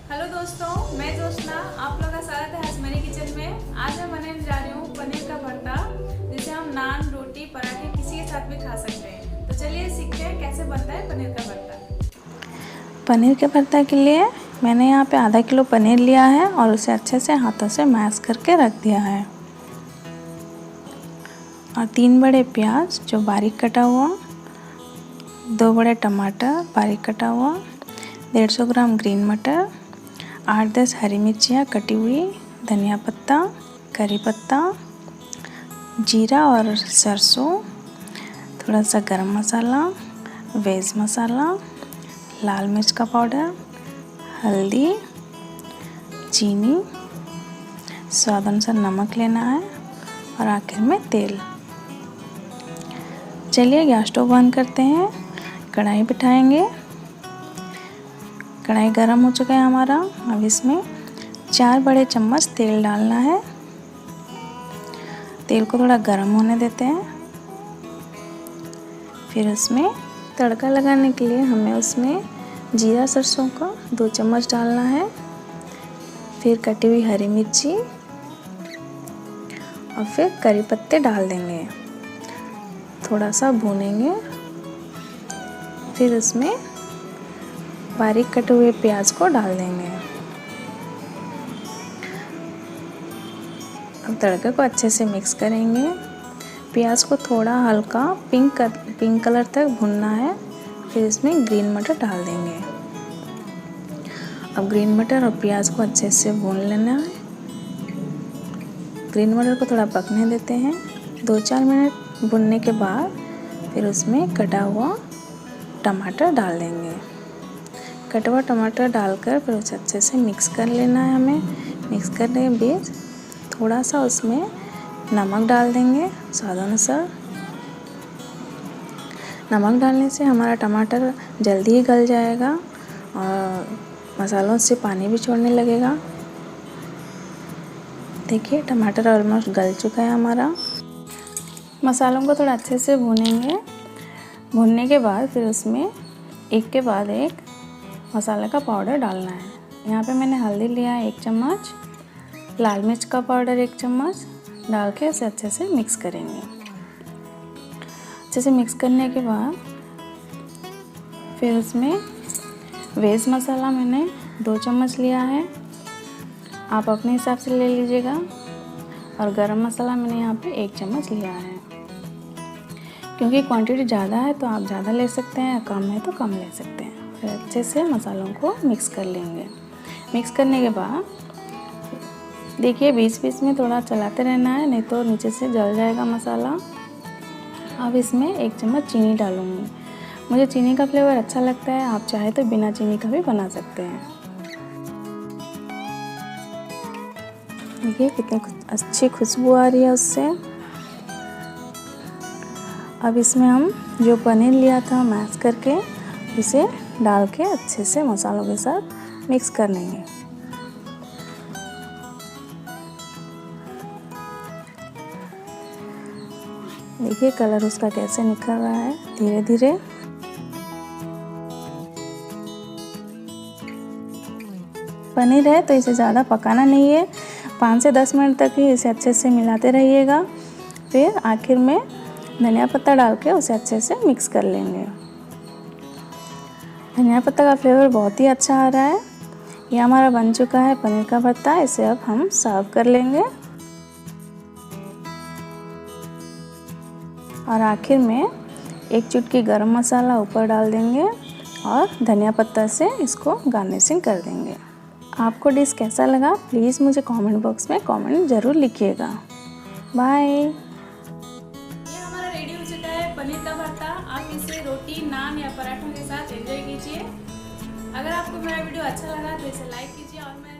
Hello दोस्तों, मैं जोशना आप लोगों का स्वागत है आज मेरी किचन में। आज मैं बनाने जा रही हूँ पनीर का भरता, जिसे हम नान, रोटी, पराठे किसी के साथ भी खा सकते हैं। तो चलिए सीखते हैं कैसे बनता है पनीर का भरता। पनीर के भरता के लिए मैंने यहाँ पे आधा किलो पनीर लिया है और उसे अच्छे से हाथों से मैश करके रख दिया है। और 3 बड़े प्याज जो बारीक कटा हुआ, 2 बड़े टमाटर बारीक कटा हुआ, 150 ग्राम ग्रीन मटर, 8-10 हरी मिर्चियाँ कटी हुई, धनिया पत्ता, करी पत्ता, जीरा और सरसों, थोड़ा सा गरम मसाला, वेज मसाला, लाल मिर्च का पाउडर, हल्दी, चीनी, स्वाद अनुसार नमक लेना है और आखिर में तेल। चलिए गैस स्टोव बंद करते हैं, कढ़ाई बिठाएंगे। कढ़ाई गरम हो चुका है हमारा। अब इसमें 4 बड़े चम्मच तेल डालना है। तेल को थोड़ा गरम होने देते हैं। फिर उसमें तड़का लगाने के लिए हमें उसमें जीरा सरसों का 2 चम्मच डालना है। फिर कटी हुई हरी मिर्ची और फिर करी पत्ते डाल देंगे। थोड़ा सा भूनेंगे। फिर उसमें बारीक कटे हुए प्याज को डाल देंगे। अब तड़के को अच्छे से मिक्स करेंगे। प्याज को थोड़ा हल्का पिंक कलर तक भुनना है। फिर इसमें ग्रीन मटर डाल देंगे। अब ग्रीन मटर और प्याज को अच्छे से भून लेना है। ग्रीन मटर को थोड़ा पकने देते हैं। 2-4 मिनट भुनने के बाद फिर उसमें कटा हुआ टमाटर डाल देंगे। कटा हुआ टमाटर डालकर फिर उसे अच्छे से मिक्स कर लेना है हमें। मिक्स करने के बीच थोड़ा सा उसमें नमक डाल देंगे स्वाद अनुसार। नमक डालने से हमारा टमाटर जल्दी ही गल जाएगा और मसालों से पानी भी छोड़ने लगेगा। देखिए टमाटर ऑलमोस्ट गल चुका है हमारा। मसालों को थोड़ा अच्छे से भूनेंगे। भूनने के बाद फिर उसमें एक के बाद एक मसाले का पाउडर डालना है। यहाँ पे मैंने हल्दी लिया है 1 चम्मच, लाल मिर्च का पाउडर 1 चम्मच डाल के उसे अच्छे से मिक्स करेंगे। अच्छे से मिक्स करने के बाद फिर उसमें वेज मसाला मैंने 2 चम्मच लिया है। आप अपने हिसाब से ले लीजिएगा। और गरम मसाला मैंने यहाँ पे 1 चम्मच लिया है। क्योंकि क्वांटिटी ज़्यादा है तो आप ज़्यादा ले सकते हैं, कम है तो कम ले सकते हैं। फिर अच्छे से मसालों को मिक्स कर लेंगे। मिक्स करने के बाद देखिए बीच बीच में थोड़ा चलाते रहना है, नहीं तो नीचे से जल जाएगा मसाला। अब इसमें 1 चम्मच चीनी डालूँगी। मुझे चीनी का फ्लेवर अच्छा लगता है, आप चाहे तो बिना चीनी का भी बना सकते हैं। देखिए कितनी अच्छी खुशबू आ रही है उससे। अब इसमें हम जो पनीर लिया था मैश करके इसे डाल के अच्छे से मसालों के साथ मिक्स कर लेंगे। देखिए कलर उसका कैसे निकल रहा है धीरे धीरे। पनीर है तो इसे ज़्यादा पकाना नहीं है, 5 से 10 मिनट तक ही इसे अच्छे से मिलाते रहिएगा। फिर आखिर में धनिया पत्ता डाल के उसे अच्छे से मिक्स कर लेंगे। धनिया पत्ता का फ्लेवर बहुत ही अच्छा आ रहा है। ये हमारा बन चुका है पनीर का भरता। इसे अब हम सर्व कर लेंगे। और आखिर में 1 चुटकी गरम मसाला ऊपर डाल देंगे और धनिया पत्ता से इसको गार्निशिंग कर देंगे। आपको डिश कैसा लगा प्लीज़ मुझे कमेंट बॉक्स में कमेंट ज़रूर लिखिएगा। बाय। ये हमारा रेडी हो चुका है पनीर का भरता। आप इसे रोटी, नान या पराठों के साथ एंजॉय कीजिए। अगर आपको मेरा वीडियो अच्छा लगा तो इसे लाइक कीजिए और मैं